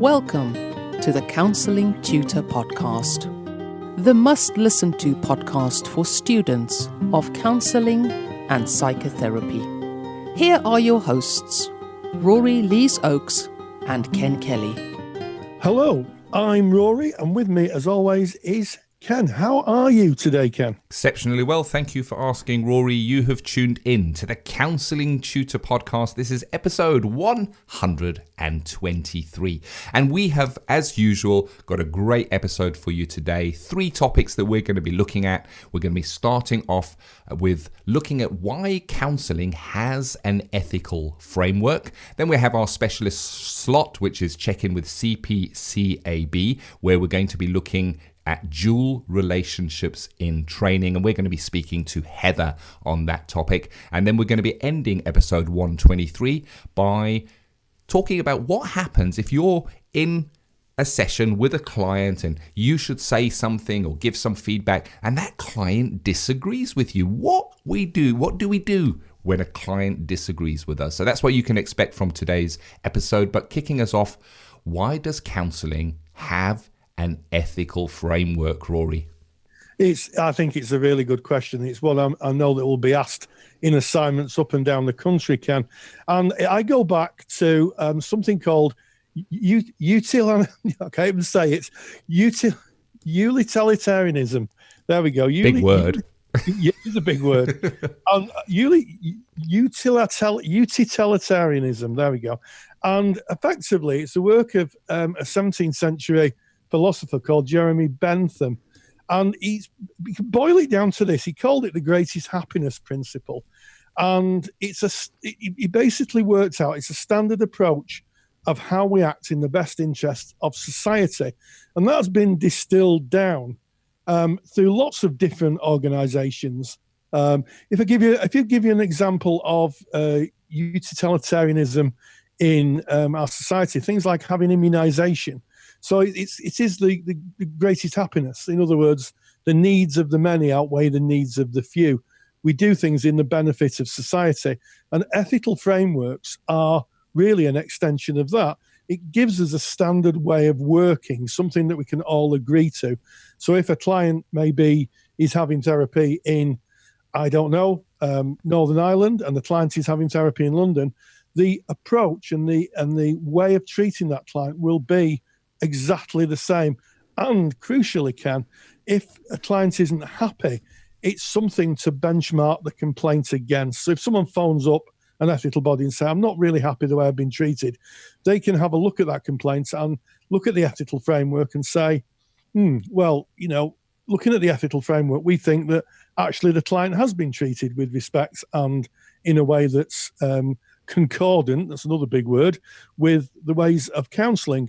Welcome to the Counselling Tutor Podcast, the must-listen-to podcast for students of counselling and psychotherapy. Here are your hosts, Rory Lees-Oakes and Ken Kelly. Hello, I'm Rory, and with me, as always, is Ken. How are you today, Ken? Exceptionally well. Thank you for asking, Rory. You have tuned in to the Counselling Tutor Podcast. This is episode 123. And we have, as usual, got a great episode for you today. 3 topics that we're going to be looking at. We're going to be starting off with looking at why counselling has an ethical framework. Then we have our specialist slot, which is check-in with CPCAB, where we're going to be looking at dual relationships in training, and we're going to be speaking to Heather on that topic. And then we're going to be ending episode 123 by talking about what happens if you're in a session with a client and you should say something or give some feedback and that client disagrees with you. What do we do when a client disagrees with us? So that's what you can expect from today's episode. But kicking us off, why does counselling have an ethical framework, Rory? I think it's a really good question. It's one I know that will be asked in assignments up and down the country, Ken. And I go back to something called utilitarianism. There we go. Big word. It's a big word. Utilitarianism. There we go. And effectively, it's the work of a 17th century philosopher called Jeremy Bentham. And you can boil it down to this. He called it the greatest happiness principle. And he basically worked out, it's a standard approach of how we act in the best interest of society. And that's been distilled down through lots of different organizations. If I give you an example of utilitarianism in our society, things like having immunization. So it is the greatest happiness. In other words, the needs of the many outweigh the needs of the few. We do things in the benefit of society, and ethical frameworks are really an extension of that. It gives us a standard way of working, something that we can all agree to. So if a client maybe is having therapy in, I don't know, Northern Ireland, and the client is having therapy in London, the approach and the way of treating that client will be exactly the same. And crucially, Ken, if a client isn't happy, it's something to benchmark the complaint against. So if someone phones up an ethical body and say, I'm not really happy the way I've been treated, they can have a look at that complaint and look at the ethical framework and say, well, looking at the ethical framework, we think that actually the client has been treated with respect and in a way that's concordant, that's another big word, with the ways of counselling.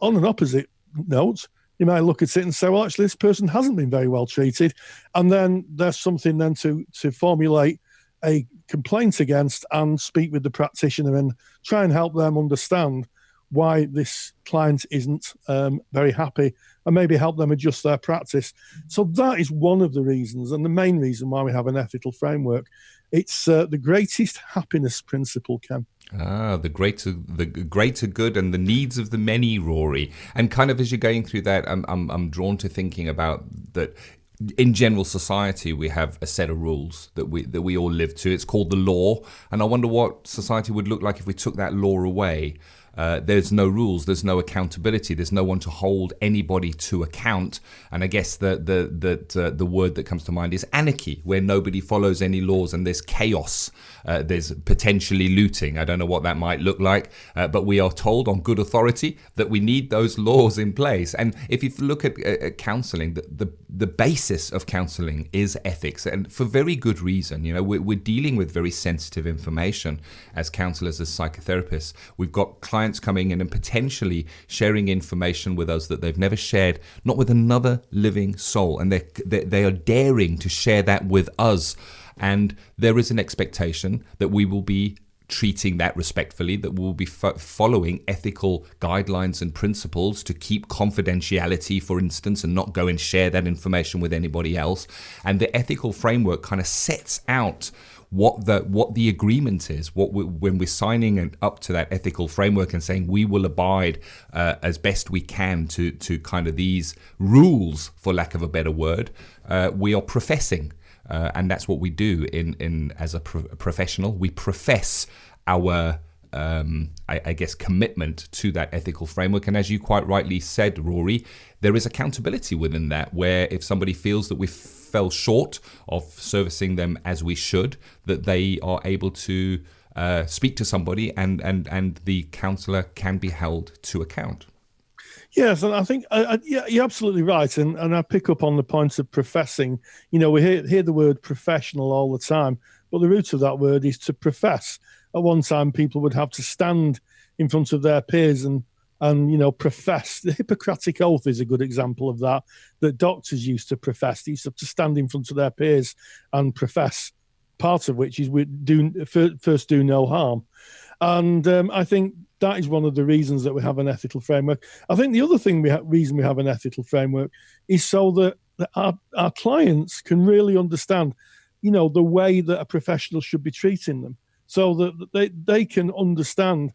On an opposite note, you might look at it and say, well, actually, this person hasn't been very well treated. And then there's something then to formulate a complaint against and speak with the practitioner and try and help them understand why this client isn't very happy and maybe help them adjust their practice. So that is one of the reasons, and the main reason why we have an ethical framework. It's the greatest happiness principle, Ken. The greater good and the needs of the many, Rory. And kind of as you're going through that, I'm drawn to thinking about that. In general society, we have a set of rules that we all live to. It's called the law, and I wonder what society would look like if we took that law away. There's no rules, there's no accountability, there's no one to hold anybody to account. And I guess the word that comes to mind is anarchy, where nobody follows any laws and there's chaos. There's potentially looting. I don't know what that might look like, but we are told on good authority that we need those laws in place. And if you look at counselling, the basis of counselling is ethics, and for very good reason. We're dealing with very sensitive information as counsellors, as psychotherapists. We've got clients coming in and potentially sharing information with us that they've never shared, not with another living soul, and they are daring to share that with us. And there is an expectation that we will be treating that respectfully, that we'll be following ethical guidelines and principles to keep confidentiality, for instance, and not go and share that information with anybody else. And the ethical framework kind of sets out what the agreement is, when we're signing up to that ethical framework and saying we will abide as best we can to kind of these rules, for lack of a better word, we are professing, and that's what we do in as a professional. We profess our I guess commitment to that ethical framework. And as you quite rightly said, Rory, there is accountability within that, where if somebody feels that we fell short of servicing them as we should, that they are able to speak to somebody and the counsellor can be held to account. Yes, and I think you're absolutely right. And I pick up on the point of professing. You know, we hear the word professional all the time, but the root of that word is to profess. At one time, people would have to stand in front of their peers and profess. The Hippocratic Oath is a good example of that doctors used to profess. They used to have to stand in front of their peers and profess, part of which is first do no harm. And I think that is one of the reasons that we have an ethical framework. I think the other reason we have an ethical framework is so that our clients can really understand, the way that a professional should be treating them, so that they can understand,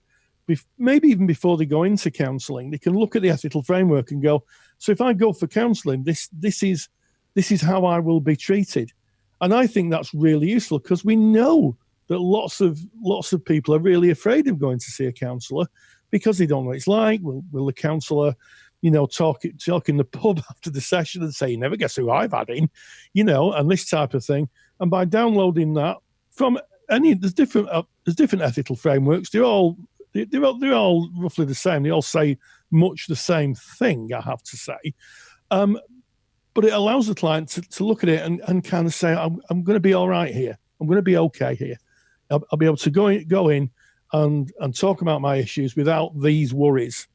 maybe even before they go into counselling, they can look at the ethical framework and go, so if I go for counselling, this is how I will be treated. And I think that's really useful, because we know that lots of people are really afraid of going to see a counsellor because they don't know what it's like. Will the counsellor, talk in the pub after the session and say, "You never guess who I've had in," and this type of thing. And by downloading that from there's different ethical frameworks. They're all roughly the same. They all say much the same thing, I have to say. But it allows the client to look at it and kind of say, I'm going to be all right here. I'm going to be okay here. I'll be able to go in and talk about my issues without these worries.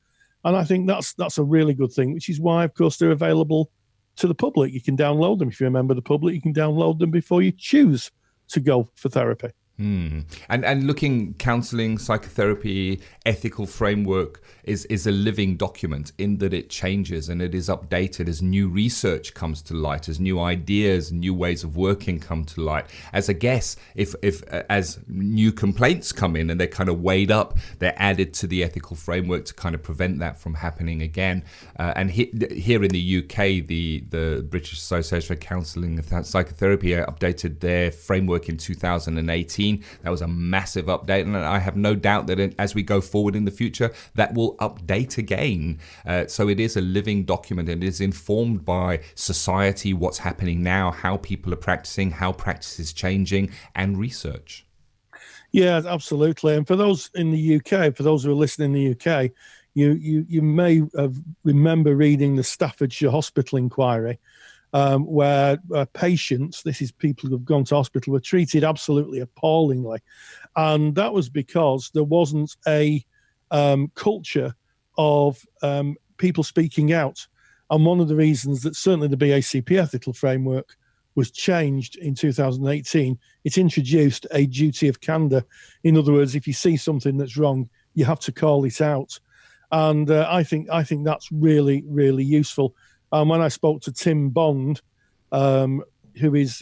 And I think that's a really good thing, which is why, of course, they're available to the public. You can download them. If you're a member of the public, you can download them before you choose to go for therapy. And looking, counselling, psychotherapy, ethical framework is a living document in that it changes and it is updated as new research comes to light, as new ideas, new ways of working come to light. As I guess, if as new complaints come in and they're kind of weighed up, they're added to the ethical framework to kind of prevent that from happening again. And here in the UK, the British Association for Counselling and Psychotherapy updated their framework in 2018. That was a massive update, and I have no doubt that as we go forward in the future, that will update again. So it is a living document, and it is informed by society, what's happening now, how people are practicing, how practice is changing, and research. Yeah, absolutely. And for those in the UK, for those who are listening in the UK, you may remember reading the Staffordshire Hospital inquiry, where patients, this is people who have gone to hospital, were treated absolutely appallingly. And that was because there wasn't a culture of people speaking out. And one of the reasons that certainly the BACP ethical framework was changed in 2018, it introduced a duty of candour. In other words, if you see something that's wrong, you have to call it out. And I think that's really, really useful. When I spoke to Tim Bond, who is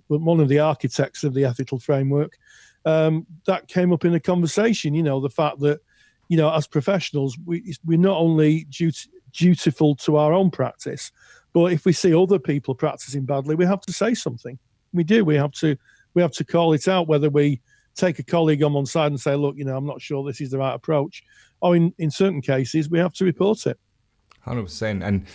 one of the architects of the ethical framework, that came up in the conversation. The fact that as professionals, we're not only dutiful to our own practice, but if we see other people practicing badly, we have to say something. We do. We have to call it out. Whether we take a colleague on one side and say, "Look, I'm not sure this is the right approach," or in certain cases, we have to report it. 100%. And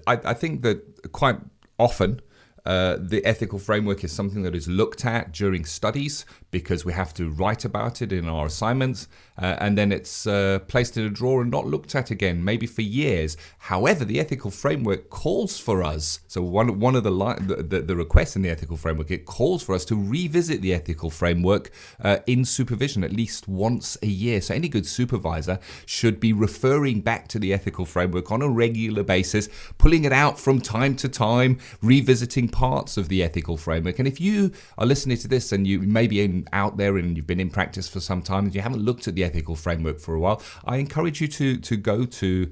I think that quite often the ethical framework is something that is looked at during studies because we have to write about it in our assignments, and then it's placed in a drawer and not looked at again, maybe for years. However, the ethical framework calls for us. So one of the requests in the ethical framework, it calls for us to revisit the ethical framework in supervision at least once a year. So any good supervisor should be referring back to the ethical framework on a regular basis, pulling it out from time to time, revisiting parts of the ethical framework. And if you are listening to this and you maybe out there and you've been in practice for some time and you haven't looked at the ethical framework for a while, I encourage you to go to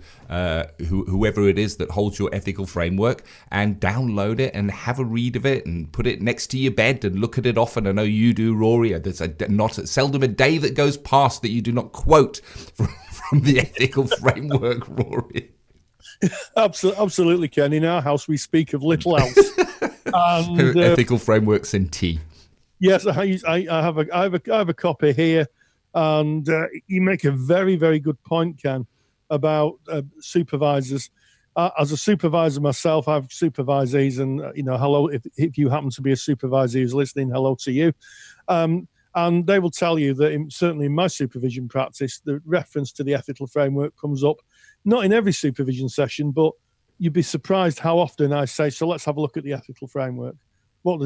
whoever it is that holds your ethical framework and download it and have a read of it and put it next to your bed and look at it often. I know you do, Rory. There's not seldom a day that goes past that you do not quote from the ethical framework, Rory. Absolutely, Ken. In our house, we speak of little else. And, ethical frameworks in tea. Yes, I have a copy here, and you make a very, very good point, Ken, about supervisors. As a supervisor myself, I have supervisees, and hello if you happen to be a supervisor who's listening, hello to you. And they will tell you that certainly in my supervision practice, the reference to the ethical framework comes up, not in every supervision session, but you'd be surprised how often I say, so let's have a look at the ethical framework. And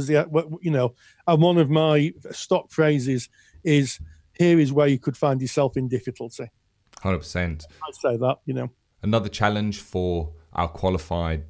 one of my stock phrases is, here is where you could find yourself in difficulty. 100%. I say that, Another challenge for our qualified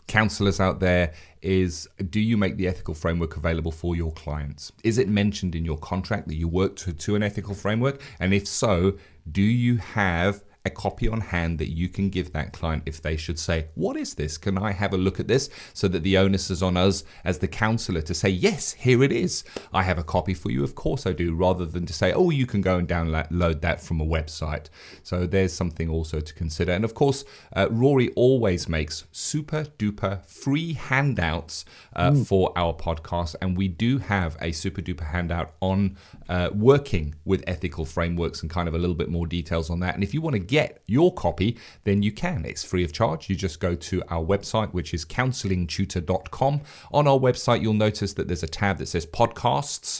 counsellors out there is, do you make the ethical framework available for your clients? Is it mentioned in your contract that you work to an ethical framework? And if so, do you have a copy on hand that you can give that client if they should say, what is this? Can I have a look at this? So that the onus is on us as the counsellor to say, yes, here it is. I have a copy for you. Of course I do, rather than to say, oh, you can go and download that from a website. So there's something also to consider. And of course, Rory always makes super duper free handouts for our podcast. And we do have a super duper handout on working with ethical frameworks and kind of a little bit more details on that. And if you want to get your copy, then you can. It's free of charge. You just go to our website, which is counsellingtutor.com. On our website, you'll notice that there's a tab that says podcasts.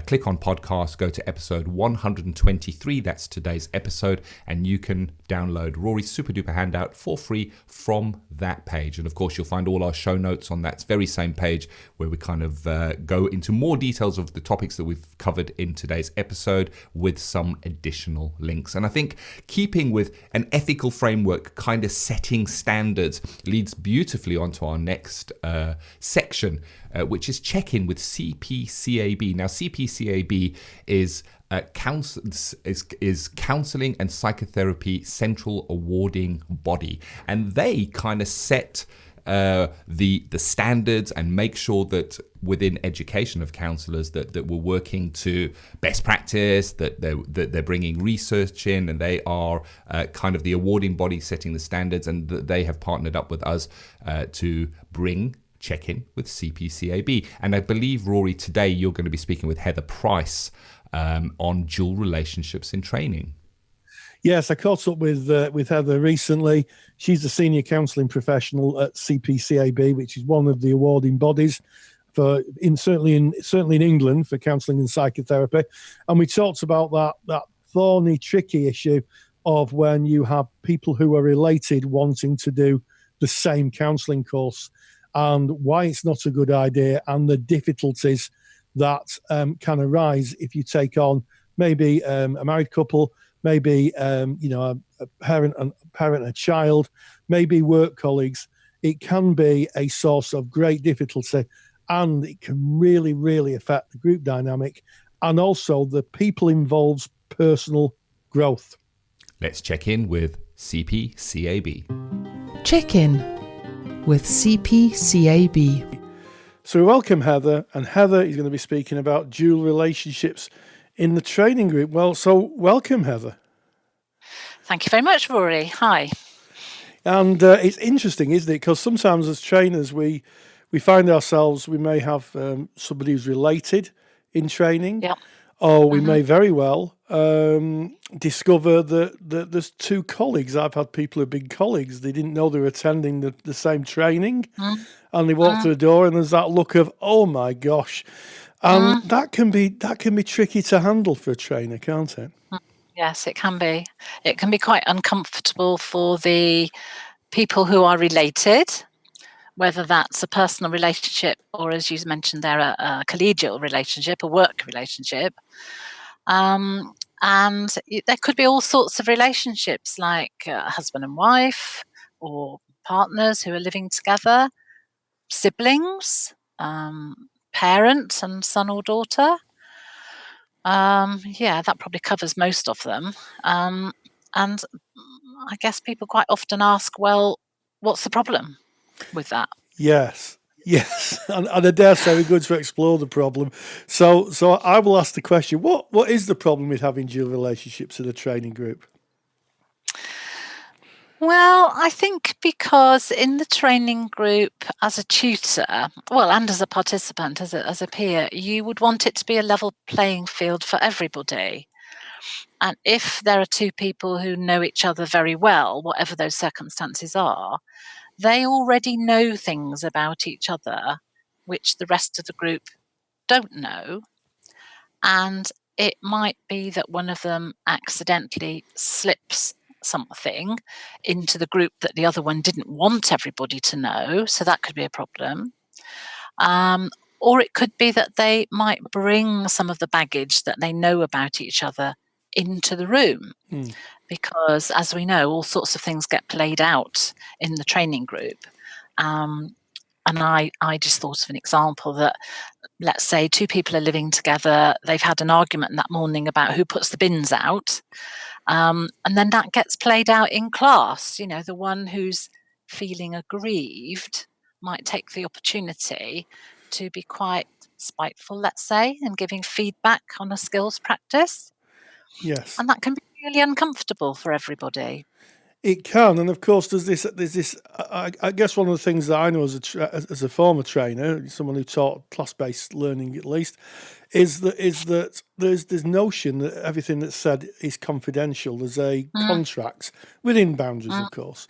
Click on podcast, go to episode 123. That's today's episode, and you can download Rory's super duper handout for free from that page. And of course, you'll find all our show notes on that very same page, where we kind of go into more details of the topics that we've covered in today's episode with some additional links. And I think keeping with an ethical framework, kind of setting standards, leads beautifully onto our next section, which is check-in with CPCAB. Now, CPCAB is Counselling and Psychotherapy Central Awarding Body, and they kind of set the standards and make sure that within education of counsellors that we're working to best practice, that they're bringing research in, and they are kind of the awarding body setting the standards, and that they have partnered up with us to bring check-in with CPCAB. And I believe, Rory, today you're going to be speaking with Heather Price on dual relationships in training. Yes, I caught up with Heather recently. She's a senior counselling professional at CPCAB, which is one of the awarding bodies certainly in England for counselling and psychotherapy. And we talked about that thorny, tricky issue of when you have people who are related wanting to do the same counselling course, and why it's not a good idea, and the difficulties that can arise if you take on maybe a married couple, maybe a parent and a child, maybe work colleagues. It can be a source of great difficulty, and it can really, really affect the group dynamic and also the people involved's personal growth. Let's check in with CPCAB. Check in with CPCAB. So we welcome Heather, and Heather is going to be speaking about dual relationships in the training group. Well, so welcome, Heather. Thank you very much, Rory. Hi. And it's interesting, isn't it? Because sometimes as trainers, we find ourselves, we may have somebody who's related in training, Yeah. or we may very well discover that there's two colleagues. I've had people who've been colleagues. They didn't know they were attending the same training, and they walk through the door, and there's that look of, oh my gosh. And that can be tricky to handle for a trainer, can't it? Yes, it can be. It can be quite uncomfortable for the people who are related, whether that's a personal relationship or, as you mentioned there, a collegial relationship, a work relationship. And there could be all sorts of relationships, like husband and wife, or partners who are living together, siblings, parent and son or daughter. That probably covers most of them. And I guess people quite often ask, well, what's the problem with that? Yes. And I dare say we're going to explore the problem. So I will ask the question, what is the problem with having dual relationships in a training group? Well, I think because in the training group, as a tutor, and as a participant, as a peer, you would want it to be a level playing field for everybody. And if there are two people who know each other very well, whatever those circumstances are, they already know things about each other which the rest of the group don't know. And it might be that one of them accidentally slips something into the group that the other one didn't want everybody to know. So that could be a problem. Or it could be that they might bring some of the baggage that they know about each other into the room. Because, as we know, all sorts of things get played out in the training group. And I just thought of an example that, let's say two people are living together, they've had an argument that morning about who puts the bins out. And then that gets played out in class. The one who's feeling aggrieved might take the opportunity to be quite spiteful, let's say, and giving feedback on a skills practice. Yes. And that can be really uncomfortable for everybody. It can, and of course, there's this. I guess one of the things that I know as a former trainer, someone who taught class-based learning at least, is that there's this notion that everything that's said is confidential. There's a contract within boundaries, of course.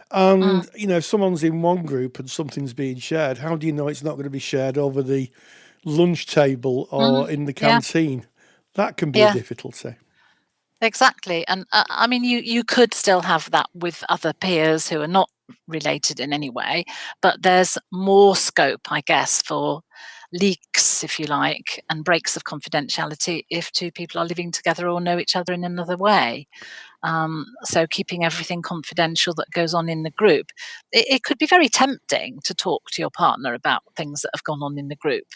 And if someone's in one group and something's being shared, how do you know it's not going to be shared over the lunch table or in the canteen? That can be a difficulty. Exactly. And I mean, you could still have that with other peers who are not related in any way, but there's more scope, I guess, for leaks, if you like, and breaks of confidentiality if two people are living together or know each other in another way. So keeping everything confidential that goes on in the group, it could be very tempting to talk to your partner about things that have gone on in the group.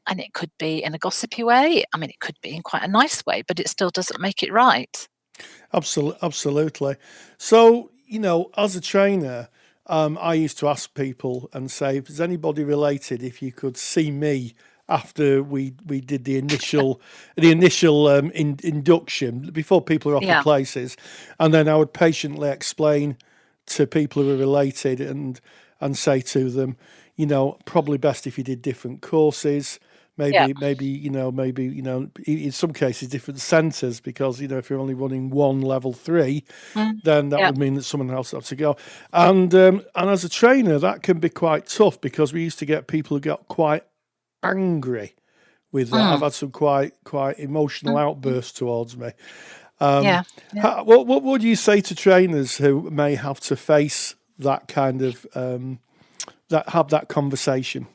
And it could be in a gossipy way. I mean, it could be in quite a nice way, but it still doesn't make it right. Absolutely. So, as a trainer, I used to ask people and say, if there's anybody related, if you could see me after we did the initial induction, before people are off the places, and then I would patiently explain to people who are related and say to them, probably best if you did different courses. Maybe in some cases different centres, because if you're only running one level 3, then that would mean that someone else has to go. And as a trainer, that can be quite tough, because we used to get people who got quite angry with that. I've had some quite emotional outbursts towards me. What would you say to trainers who may have to face that kind of have that conversation?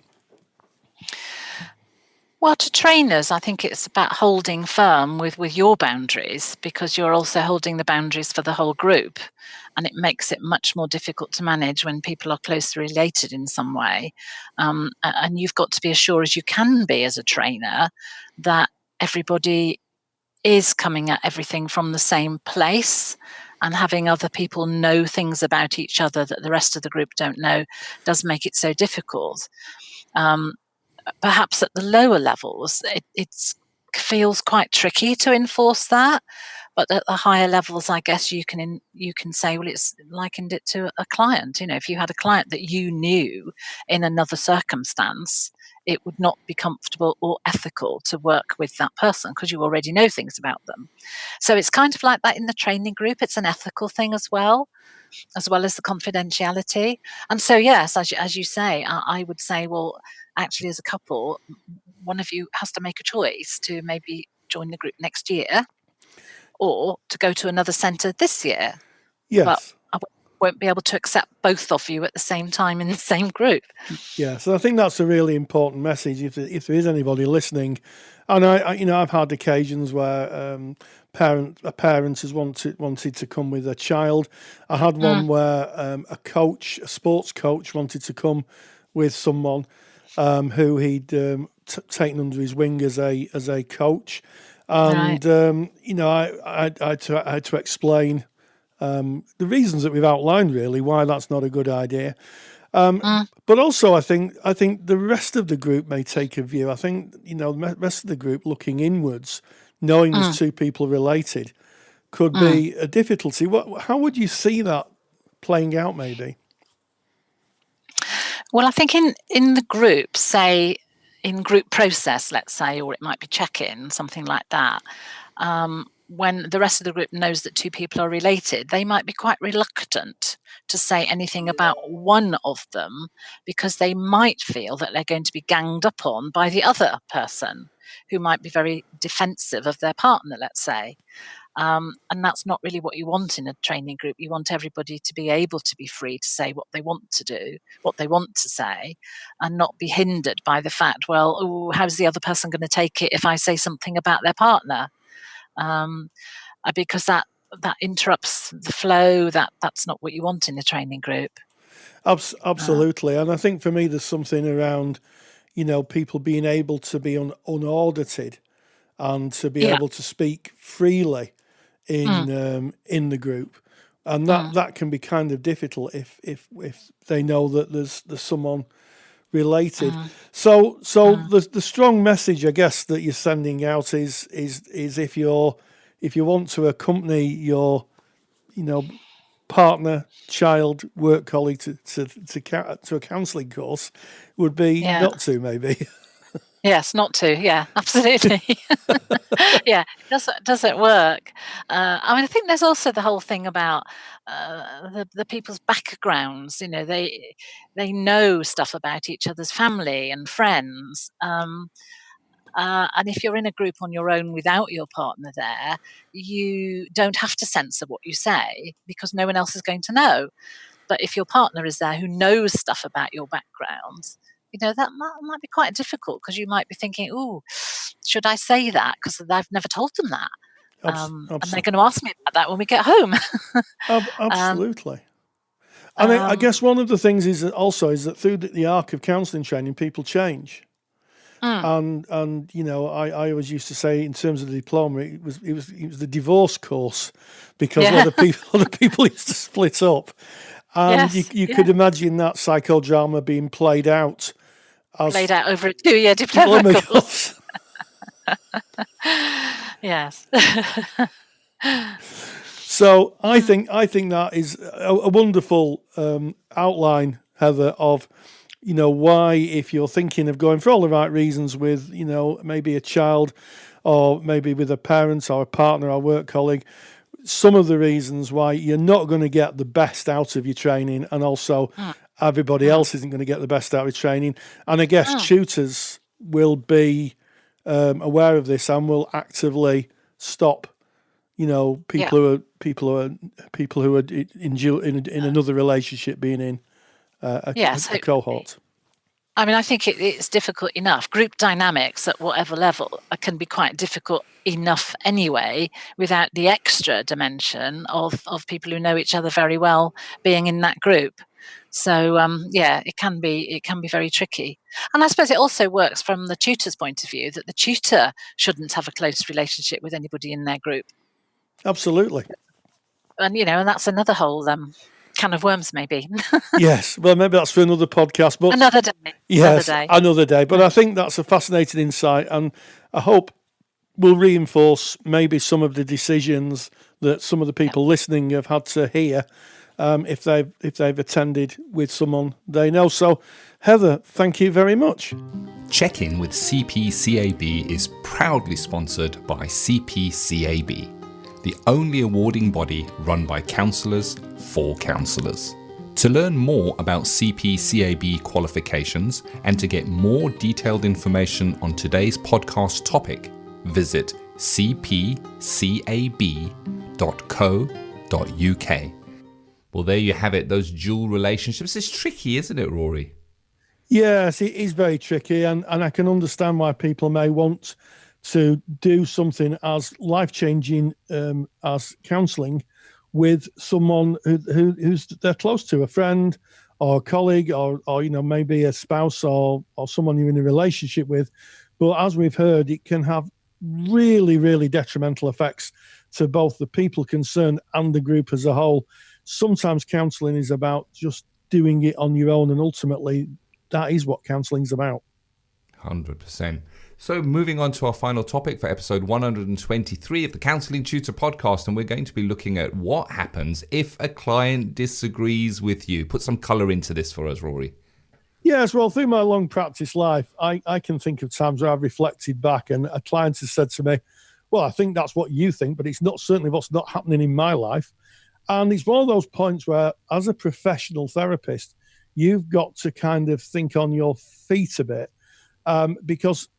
Well, to trainers, I think it's about holding firm with your boundaries, because you're also holding the boundaries for the whole group. And it makes it much more difficult to manage when people are closely related in some way. And you've got to be as sure as you can be as a trainer that everybody is coming at everything from the same place, and having other people know things about each other that the rest of the group don't know does make it so difficult. Perhaps at the lower levels, it feels quite tricky to enforce that. But at the higher levels, I guess you can say, well, it's likened it to a client. If you had a client that you knew in another circumstance, it would not be comfortable or ethical to work with that person, because you already know things about them. So it's kind of like that in the training group. It's an ethical thing as well as the confidentiality. And so, yes, as you say, I would say, well, actually, as a couple, one of you has to make a choice to maybe join the group next year or to go to another centre this year. Yes. But I won't be able to accept both of you at the same time in the same group. Yeah, so I think that's a really important message. If there is anybody listening, and I've had occasions where a parent has wanted to come with a child. I had one where a sports coach wanted to come with someone. who he'd taken under his wing as a coach, and I had to explain the reasons that we've outlined, really, why that's not a good idea. But also, I think the rest of the group may take a view. I think the rest of the group looking inwards, knowing there's two people related, could be a difficulty. How would you see that playing out, maybe? Well, I think in the group, say in group process, let's say, or it might be check-in, something like that, when the rest of the group knows that two people are related, they might be quite reluctant to say anything about one of them because they might feel that they're going to be ganged up on by the other person who might be very defensive of their partner, let's say. And that's not really what you want in a training group. You want everybody to be able to be free to say what they want to do, what they want to say, and not be hindered by the fact, well, how's the other person going to take it if I say something about their partner? Because that interrupts the flow. That's not what you want in a training group. Absolutely. And I think for me, there's something around, people being able to be unaudited and to be able to speak freely in the group, and that can be kind of difficult if they know that there's someone related. So the strong message, I guess, that you're sending out is if you want to accompany your partner, child, work colleague to a counselling course, would be not to, maybe. Yes, not to. Yeah, absolutely. Yeah, does it work? I think there's also the whole thing about the people's backgrounds. They know stuff about each other's family and friends. And if you're in a group on your own without your partner there, you don't have to censor what you say because no one else is going to know. But if your partner is there who knows stuff about your background, that might be quite difficult because you might be thinking, "Oh, should I say that?" Because I've never told them that, and they're going to ask me about that when we get home. Absolutely. And I guess one of the things is that through the arc of counselling training, people change. And I always used to say, in terms of the diploma, it was the divorce course, because other people used to split up, and you could imagine that psychodrama being played out over a 2-year diploma course. Yes. So I think that is a wonderful outline, Heather, of why, if you're thinking of going for all the right reasons with maybe a child, or maybe with a parent or a partner or work colleague, some of the reasons why you're not going to get the best out of your training, and also everybody else isn't going to get the best out of training. And I guess tutors will be aware of this and will actively stop people who are in another relationship being in a cohort. I mean, I think it's difficult enough. Group dynamics at whatever level can be quite difficult enough anyway, without the extra dimension of people who know each other very well being in that group. So it can be very tricky. And I suppose it also works from the tutor's point of view, that the tutor shouldn't have a close relationship with anybody in their group. Absolutely. And and that's another whole can of worms, maybe. Yes, well, maybe that's for another podcast, but another day. Yes, another day. But I think that's a fascinating insight, and I hope will reinforce maybe some of the decisions that some of the people listening have had to hear if they've attended with someone they know. So, Heather, thank you very much. Check-in with CPCAB is proudly sponsored by CPCAB, the only awarding body run by counsellors for counsellors. To learn more about CPCAB qualifications and to get more detailed information on today's podcast topic, visit cpcab.co.uk. Well, there you have it, those dual relationships. It's tricky, isn't it, Rory? Yes, it is very tricky, and I can understand why people may want to do something as life-changing as counselling with someone who's they're close to, a friend or a colleague or maybe a spouse or someone you're in a relationship with. But as we've heard, it can have really, really detrimental effects to both the people concerned and the group as a whole. Sometimes counselling is about just doing it on your own, and ultimately that is what counselling is about. 100%. So moving on to our final topic for episode 123 of the Counselling Tutor Podcast, and we're going to be looking at what happens if a client disagrees with you. Put some colour into this for us, Rory. Yes, well, through my long practice life, I can think of times where I've reflected back and a client has said to me, well, I think that's what you think, but it's not certainly what's not happening in my life. And it's one of those points where, as a professional therapist, you've got to kind of think on your feet a bit, because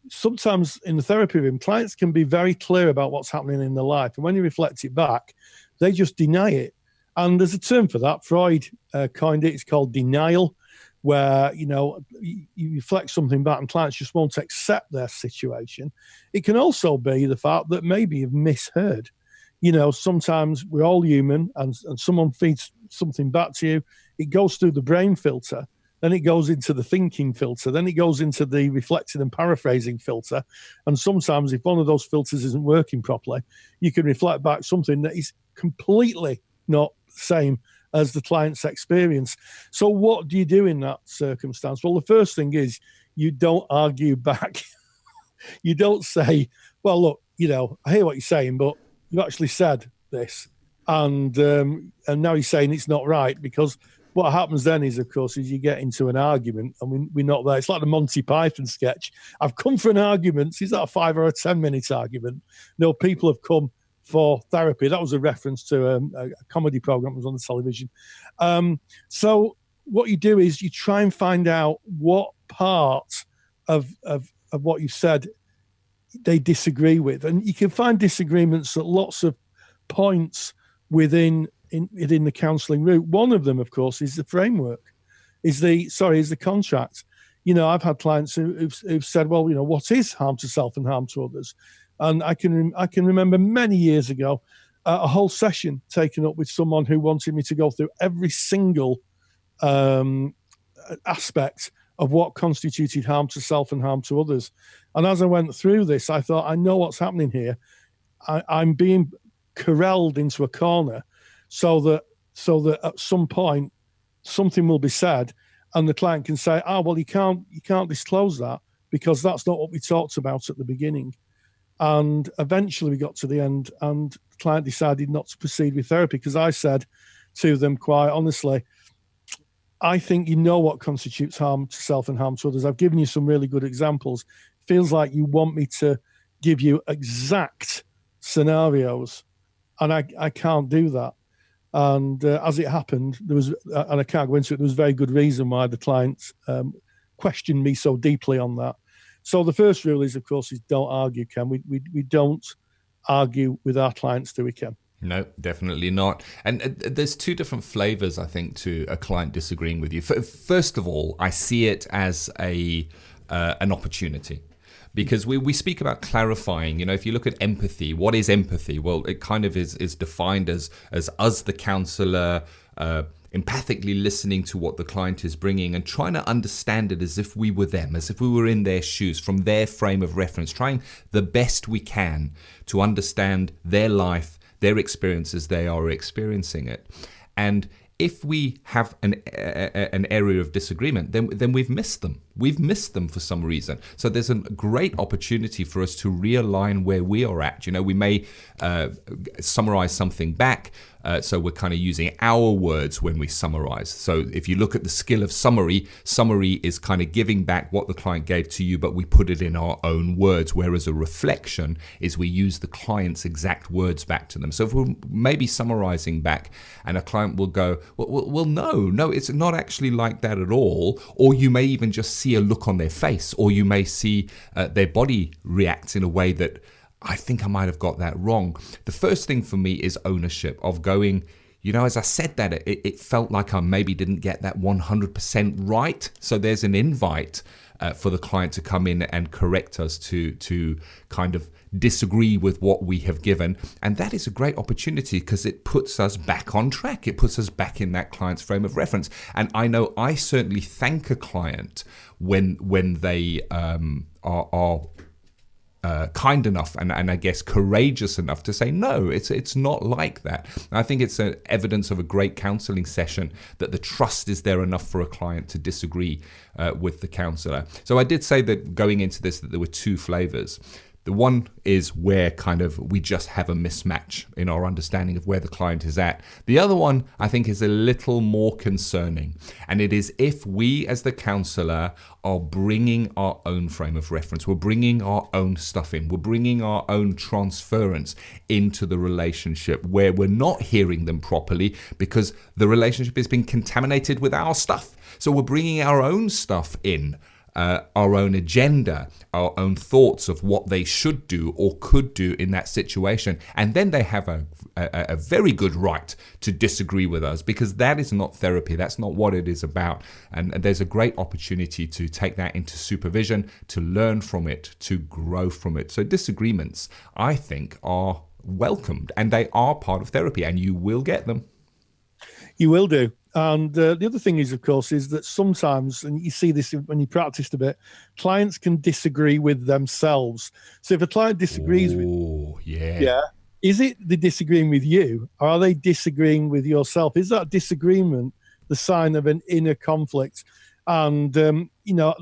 sometimes in the therapy room, clients can be very clear about what's happening in their life. And when you reflect it back, they just deny it. And there's a term for that. Freud coined it. It's called denial, where, you reflect something back and clients just won't accept their situation. It can also be the fact that maybe you've misheard. Sometimes we're all human and someone feeds something back to you. It goes through the brain filter. Then it goes into the thinking filter. Then it goes into the reflecting and paraphrasing filter. And sometimes if one of those filters isn't working properly, you can reflect back something that is completely not the same as the client's experience. So what do you do in that circumstance? Well, the first thing is you don't argue back. You don't say, well, look, I hear what you're saying, but you actually said this. And now he's saying it's not right, because what happens then is, of course, is you get into an argument and we're not there. It's like the Monty Python sketch. I've come for an argument. Is that a 5 or a 10 minute argument? No, people have come for therapy. That was a reference to a comedy program that was on the television. So what you do is you try and find out what part of what you've said they disagree with. And you can find disagreements at lots of points within the counselling route. One of them, of course, is the framework, is the contract. I've had clients who've said, well, what is harm to self and harm to others? And I can remember many years ago a whole session taken up with someone who wanted me to go through every single aspect of what constituted harm to self and harm to others. And as I went through this, I thought, I know what's happening here. I'm being corralled into a corner so that at some point something will be said and the client can say, well, you can't disclose that because that's not what we talked about at the beginning. And eventually we got to the end and the client decided not to proceed with therapy because I said to them quite honestly, I think you know what constitutes harm to self and harm to others. I've given you some really good examples. Feels like you want me to give you exact scenarios, and I can't do that. And as it happened, there was, and I can't go into it, there was very good reason why the client questioned me so deeply on that. So the first rule is, of course, is don't argue, Ken. We don't argue with our clients, do we, Ken? No, definitely not. And there's two different flavors, I think, to a client disagreeing with you. First of all, I see it as an opportunity. Because we speak about clarifying, if you look at empathy, what is empathy? Well, it kind of is defined as us, the counsellor, empathically listening to what the client is bringing and trying to understand it as if we were them, as if we were in their shoes, from their frame of reference, trying the best we can to understand their life, their experiences, they are experiencing it. And if we have an area of disagreement, then we've missed them. We've missed them for some reason. So there's a great opportunity for us to realign where we are at. We may summarize something back. So we're kind of using our words when we summarize. So if you look at the skill of summary is kind of giving back what the client gave to you, but we put it in our own words. Whereas a reflection is we use the client's exact words back to them. So if we're maybe summarizing back and a client will go, well, no, it's not actually like that at all. Or you may even just see a look on their face, or you may see their body react in a way that I think I might have got that wrong. The first thing for me is ownership of going, as I said that, it felt like I maybe didn't get that 100% right. So there's an invite for the client to come in and correct us, to kind of disagree with what we have given. And that is a great opportunity because it puts us back on track. It puts us back in that client's frame of reference. And I know I certainly thank a client when they are kind enough and I guess courageous enough to say, no, it's not like that. And I think it's an evidence of a great counselling session that the trust is there enough for a client to disagree with the counsellor. So I did say that going into this that there were two flavours. The one is where kind of we just have a mismatch in our understanding of where the client is at. The other one, I think, is a little more concerning. And it is if we as the counsellor are bringing our own frame of reference, we're bringing our own stuff in, we're bringing our own transference into the relationship where we're not hearing them properly because the relationship has been contaminated with our stuff. So we're bringing our own stuff in. Our own agenda, our own thoughts of what they should do or could do in that situation. And then they have a very good right to disagree with us because that is not therapy. That's not what it is about. And there's a great opportunity to take that into supervision, to learn from it, to grow from it. So disagreements, I think, are welcomed and they are part of therapy and you will get them. You will do. And the other thing is, of course, is that sometimes, and you see this when you practiced a bit, clients can disagree with themselves. So if a client disagrees with you, is it they're disagreeing with you or are they disagreeing with yourself? Is that disagreement the sign of an inner conflict? And, there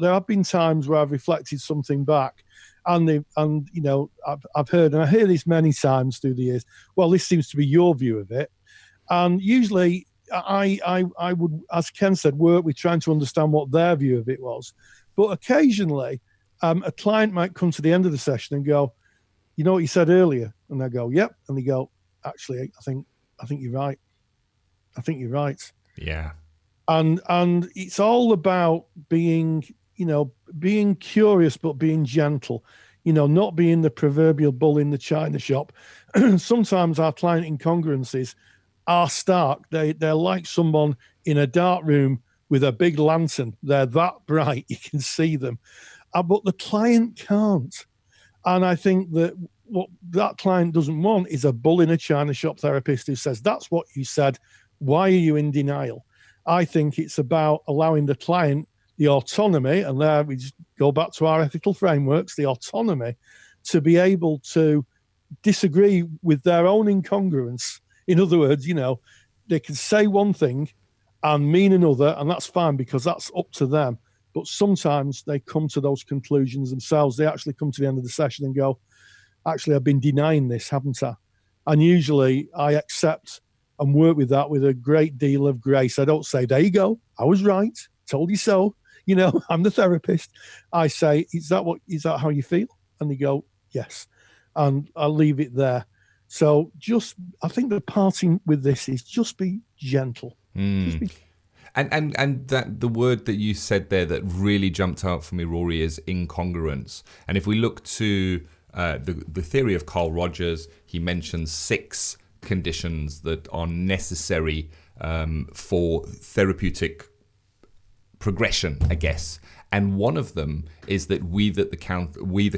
have been times where I've reflected something back and I've heard, and I hear this many times through the years, well, this seems to be your view of it. And usually I would, as Ken said, work with trying to understand what their view of it was. But occasionally, a client might come to the end of the session and go, you know what you said earlier? And I go, yep. And they go, actually, I think you're right. I think you're right. Yeah. And it's all about being curious, but being gentle, not being the proverbial bull in the china shop. Sometimes our client incongruencies are stark. They're like someone in a dark room with a big lantern. They're that bright, you can see them. But the client can't. And I think that what that client doesn't want is a bull in a china shop therapist who says, that's what you said. Why are you in denial? I think it's about allowing the client the autonomy, and there we just go back to our ethical frameworks, the autonomy to be able to disagree with their own incongruence. In other words, they can say one thing and mean another, and that's fine because that's up to them. But sometimes they come to those conclusions themselves. They actually come to the end of the session and go, actually, I've been denying this, haven't I? And usually I accept and work with that with a great deal of grace. I don't say, there you go, I was right, told you so. I'm the therapist. I say, is that how you feel? And they go, yes. And I'll leave it there. So I think the parting with this is just be gentle. And that the word that you said there that really jumped out for me, Rory, is incongruence. And if we look to the theory of Carl Rogers, he mentions 6 conditions that are necessary for therapeutic progression, I guess. And one of them is that we the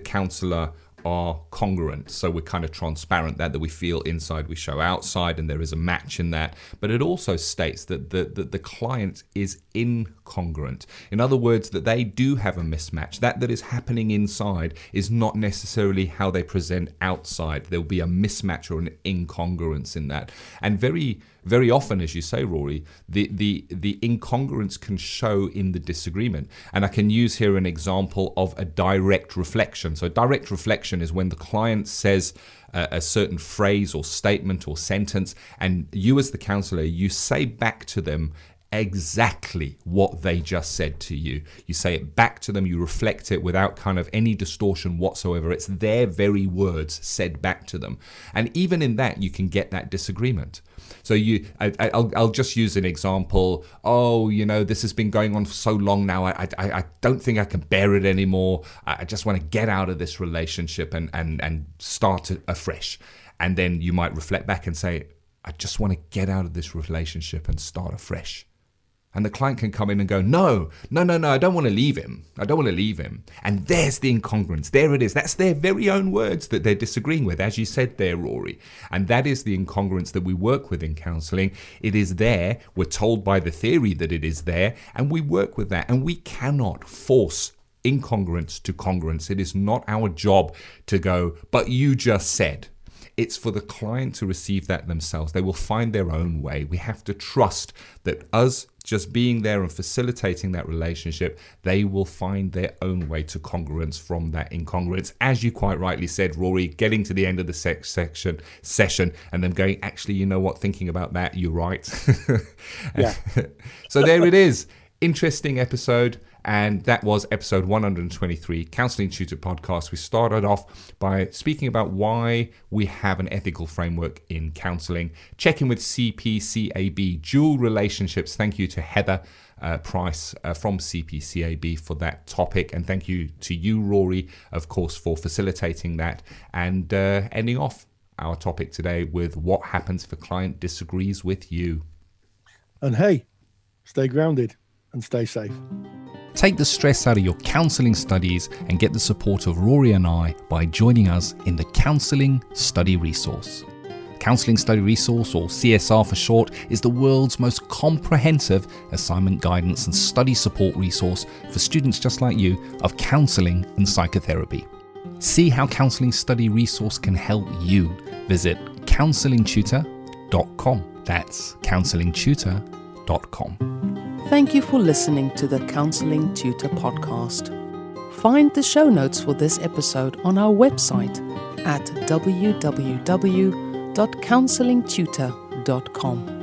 counsellor are congruent. So we're kind of transparent, that we feel inside, we show outside, and there is a match in that. But it also states that the client is incongruent. In other words, that they do have a mismatch. That is happening inside is not necessarily how they present outside. There'll be a mismatch or an incongruence in that. And very, very often, as you say, Rory, the incongruence can show in the disagreement. And I can use here an example of a direct reflection. So direct reflection is when the client says a certain phrase or statement or sentence, and you as the counsellor, you say back to them exactly what they just said to you. You say it back to them, you reflect it without kind of any distortion whatsoever. It's their very words said back to them. And even in that, you can get that disagreement. So I'll just use an example. Oh, this has been going on for so long now. I don't think I can bear it anymore. I just want to get out of this relationship and start afresh. And then you might reflect back and say, I just want to get out of this relationship and start afresh. And the client can come in and go, no, I don't want to leave him. And there's the incongruence. There it is. That's their very own words that they're disagreeing with, as you said there, Rory. And that is the incongruence that we work with in counselling. It is there. We're told by the theory that it is there, and we work with that. And we cannot force incongruence to congruence. It is not our job to go, but you just said. It's for the client to receive that themselves. They will find their own way. We have to trust that us just being there and facilitating that relationship, they will find their own way to congruence from that incongruence. As you quite rightly said, Rory, getting to the end of the session and then going, actually, you know what, thinking about that, you're right. Yeah. So there it is. Interesting episode. And that was episode 123, Counselling Tutor Podcast. We started off by speaking about why we have an ethical framework in counselling. Check in with CPCAB, Dual Relationships. Thank you to Heather Price from CPCAB for that topic. And thank you to you, Rory, of course, for facilitating that. And ending off our topic today with what happens if a client disagrees with you. And hey, stay grounded and stay safe. Take the stress out of your counselling studies and get the support of Rory and I by joining us in the Counselling Study Resource. Counselling Study Resource, or CSR for short, is the world's most comprehensive assignment guidance and study support resource for students just like you of counselling and psychotherapy. See how Counselling Study Resource can help you. Visit counsellingtutor.com. That's counsellingtutor.com. Thank you for listening to the Counselling Tutor Podcast. Find the show notes for this episode on our website at www.counsellingtutor.com.